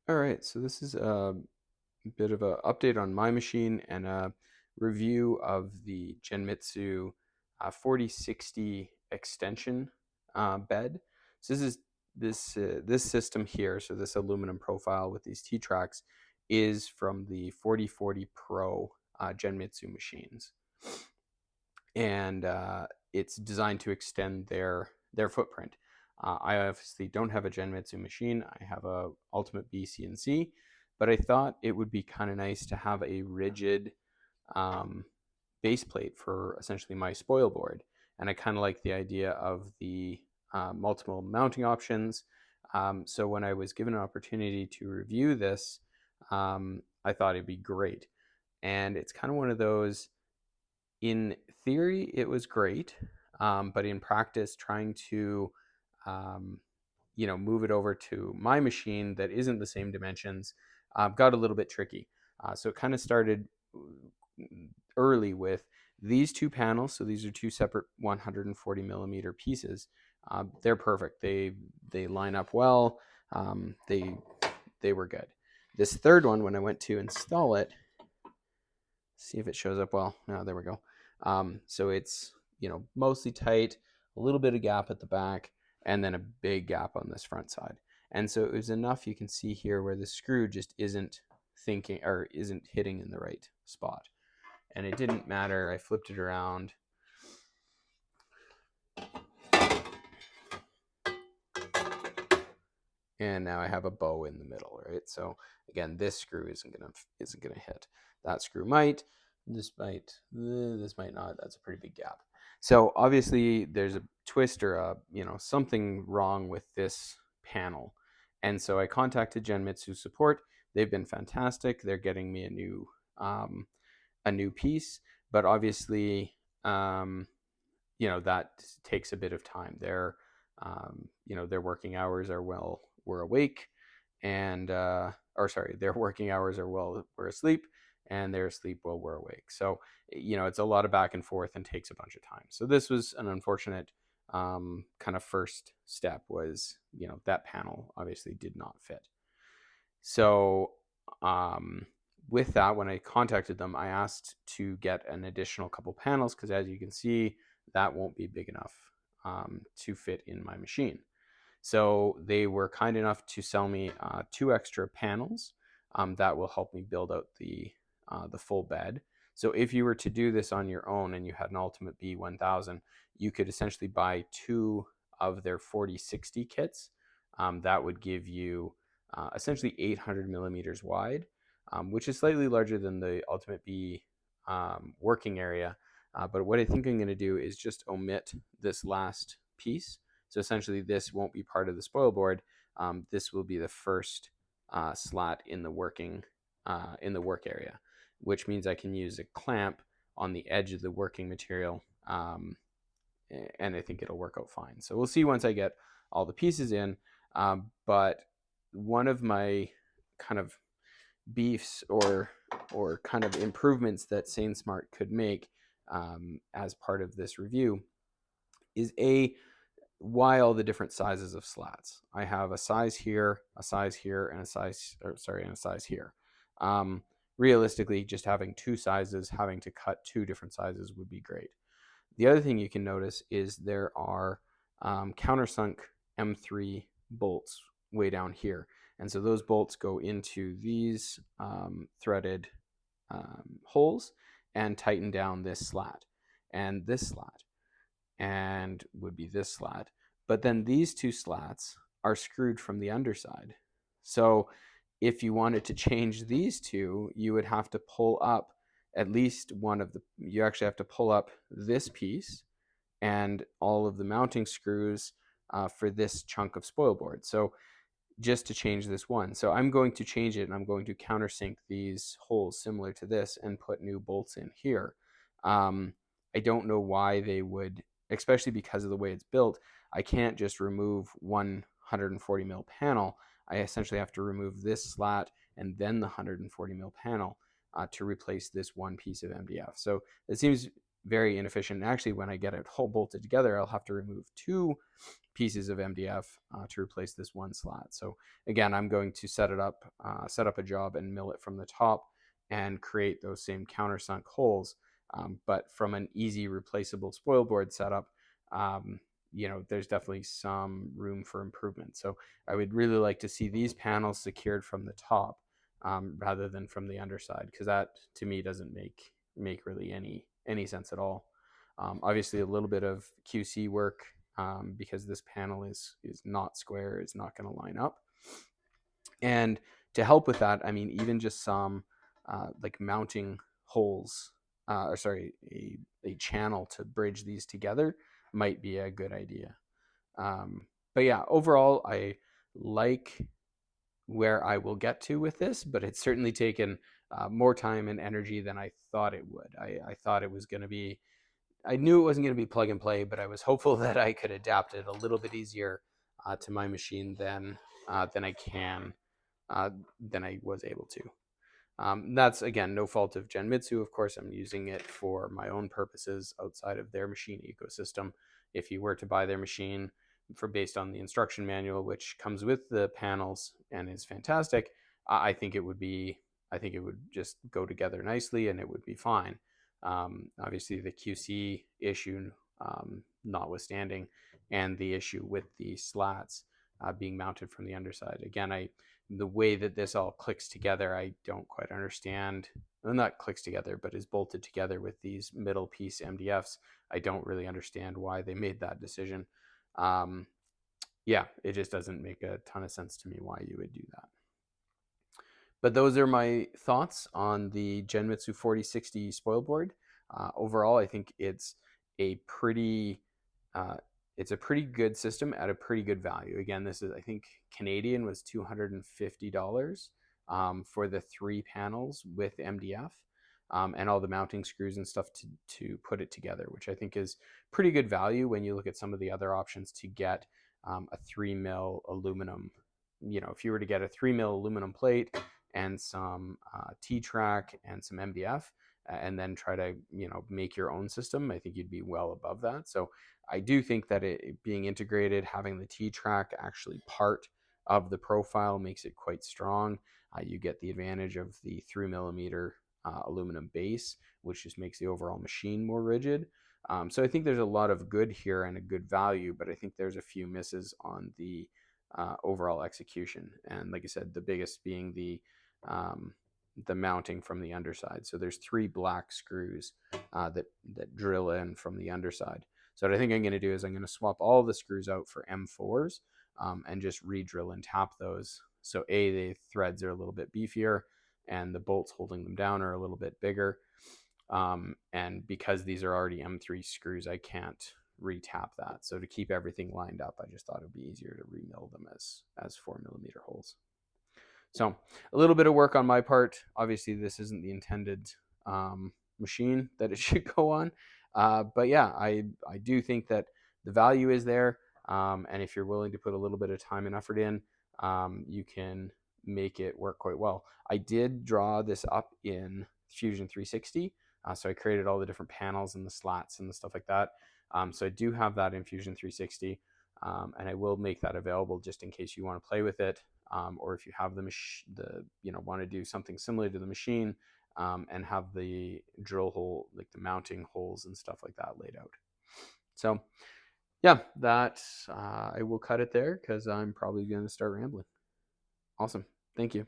All right, so this is a bit of an update on my machine and a review of the Genmitsu 4060 extension bed. So this system here, so this aluminum profile with these T-tracks, is from the 4040 Pro Genmitsu machines, and it's designed to extend their footprint. I obviously don't have a Genmitsu machine. I have a Ultimate Bee CNC, but I thought it would be kind of nice to have a rigid um, base plate for essentially my spoil board. And I kind of like the idea of the multiple mounting options. So when I was given an opportunity to review this, I thought it'd be great. And it's kind of one of those, in theory, it was great, but in practice, trying to um, move it over to my machine that isn't the same dimensions got a little bit tricky. So it kind of started early with these two panels. So these are two separate 140 millimeter pieces. They're perfect. They line up well. They were good. This third one, when I went to install it, see if it shows up well. No, there we go. So it's mostly tight, a little bit of gap at the back, and then a big gap on this front side. And so it was enough. You can see here where the screw just isn't hitting in the right spot. And it didn't matter. I flipped it around. And now I have a bow in the middle, right? So again, this screw isn't gonna hit. That screw might. This might not. That's a pretty big gap. So obviously there's a twist or something wrong with this panel. And so I contacted Genmitsu support. They've been fantastic. They're getting me a new piece, but obviously that takes a bit of time. Their working hours are we're awake, and or sorry, their working hours are we're asleep, and they're asleep while we're awake. So it's a lot of back and forth and takes a bunch of time. So this was an unfortunate kind of first step. Was that panel obviously did not fit. So with that, when I contacted them, I asked to get an additional couple panels because, as you can see, that won't be big enough to fit in my machine. So they were kind enough to sell me two extra panels that will help me build out the full bed. So if you were to do this on your own and you had an Ultimate B1000, you could essentially buy two of their 4060 kits. That would give you essentially 800 millimeters wide, which is slightly larger than the Ultimate B working area. But what I think I'm going to do is just omit this last piece. So essentially, this won't be part of the spoil board. This will be the first slat in the work area, which means I can use a clamp on the edge of the working material, and I think it'll work out fine. So we'll see once I get all the pieces in. But one of my kind of beefs or kind of improvements that SaneSmart could make as part of this review is why all the different sizes of slats. I have a size here, and a size here. Realistically, just having two sizes, having to cut two different sizes would be great. The other thing you can notice is there are countersunk M3 bolts way down here. And so those bolts go into these threaded holes and tighten down this slat and this slat, and would be this slat. But then these two slats are screwed from the underside. So if you wanted to change these two, you would have to pull up at least you actually have to pull up this piece and all of the mounting screws for this chunk of spoil board. So just to change this one. So I'm going to change it, and I'm going to countersink these holes similar to this and put new bolts in here. I don't know why they would, especially because of the way it's built. I can't just remove 140 mil panel. I essentially have to remove this slat and then the 140 mil panel to replace this one piece of MDF. So it seems very inefficient. And actually, when I get it whole bolted together, I'll have to remove 2 pieces of MDF to replace this one slat. So again, I'm going to set up a job and mill it from the top and create those same countersunk holes, but from an easy replaceable spoil board setup. There's definitely some room for improvement. So I would really like to see these panels secured from the top rather than from the underside, because that to me doesn't make really any sense at all. Obviously, a little bit of QC work, because this panel is not square, is not going to line up. And to help with that, I mean, even just some like mounting holes, or sorry, a channel to bridge these together might be a good idea. But yeah, overall, I like where I will get to with this, but it's certainly taken more time and energy than I thought it would. I thought it was going to be, I knew it wasn't going to be plug and play, but I was hopeful that I could adapt it a little bit easier to my machine than I can than I was able to. That's, again, no fault of Genmitsu. Of course, I'm using it for my own purposes outside of their machine ecosystem. If you were to buy their machine based on the instruction manual, which comes with the panels and is fantastic, I think it would just go together nicely and it would be fine. Obviously, the QC issue notwithstanding, and the issue with the slats being mounted from the underside. Again, the way that this all clicks together, I don't quite understand. Well, not clicks together, but is bolted together with these middle piece MDFs. I don't really understand why they made that decision. Yeah, it just doesn't make a ton of sense to me why you would do that. But those are my thoughts on the Genmitsu 4060 spoil board. Overall, I think it's a pretty good system at a pretty good value. Again, this is, I think, Canadian was $250 for the 3 panels with MDF and all the mounting screws and stuff to put it together, which I think is pretty good value when you look at some of the other options to get a 3 mil aluminum. If you were to get a 3 mil aluminum plate and some T-track and some MDF, and then try to make your own system, I think you'd be well above that. So I do think that it being integrated, having the T-track actually part of the profile makes it quite strong. You get the advantage of the 3 millimeter aluminum base, which just makes the overall machine more rigid. So I think there's a lot of good here and a good value, but I think there's a few misses on the overall execution. And like I said, the biggest being the mounting from the underside. So there's 3 black screws that drill in from the underside. So what I think I'm going to do is I'm going to swap all the screws out for M4s and just re-drill and tap those. So the threads are a little bit beefier and the bolts holding them down are a little bit bigger. And because these are already M3 screws, I can't re-tap that. So to keep everything lined up, I just thought it would be easier to re-mill them as 4 millimeter holes. So a little bit of work on my part. Obviously, this isn't the intended machine that it should go on. But yeah, I do think that the value is there. And if you're willing to put a little bit of time and effort in, you can make it work quite well. I did draw this up in Fusion 360. So I created all the different panels and the slats and the stuff like that. So I do have that in Fusion 360. And I will make that available just in case you want to play with it. Or if you have want to do something similar to the machine and have the drill hole, like the mounting holes and stuff like that laid out. So yeah, I will cut it there because I'm probably going to start rambling. Awesome. Thank you.